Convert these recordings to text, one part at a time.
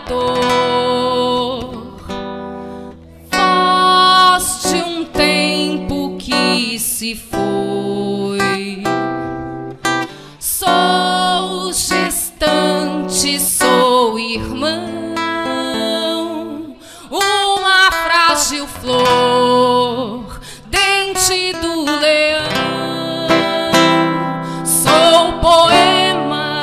dor, voz de um tempo que se foi. Sou gestante, sou irmão, uma frágil flor, dente do leão. Sou poema,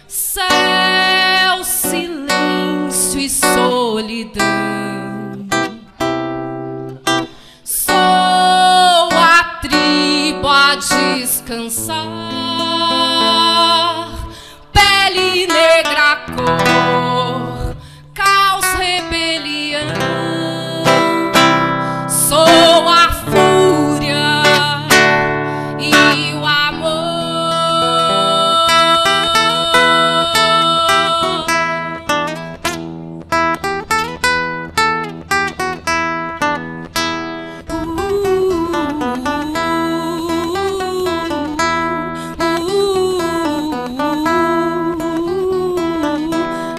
céu, silêncio e solidão. Sou a tribo a descansar, pele negra cor, caos, rebelião. Sou a fúria e o amor.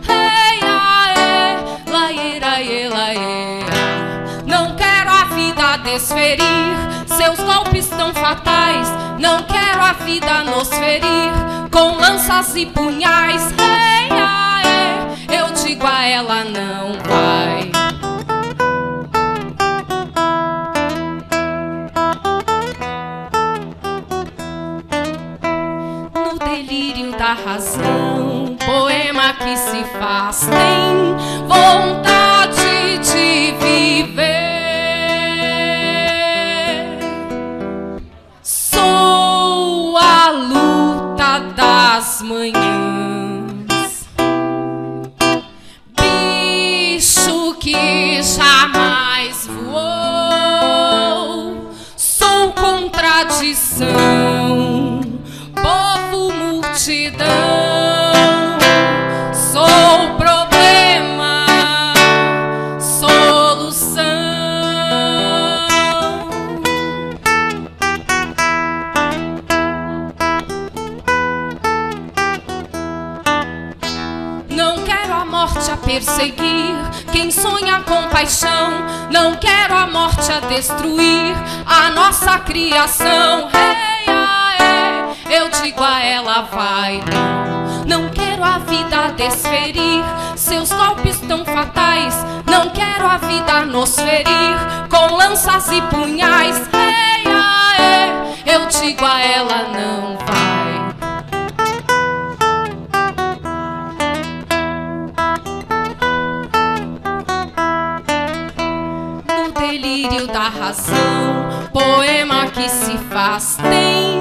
Hey, aê, laê, laê. Não quero a vida desferir seus golpes tão fatais. Não quero a vida nos ferir com lanças e punhais. Hey, aê, eu digo a ela não vai. No delírio da razão, poema que se faz, tem vontade de viver. Sou a luta das manhãs, bicho que jamais voou. Sou contradição, povo multidão. Sou problema, solução. Não quero a morte a perseguir quem sonha com paixão. Não quero a morte a destruir a nossa criação. Hey, aê, eu digo a ela vai não. Não quero a vida desferir seus golpes tão fatais. Não quero a vida nos ferir com lanças e punhais. Hey, aê, eu digo a ela não vai. No delírio da razão, poema que se faz, tem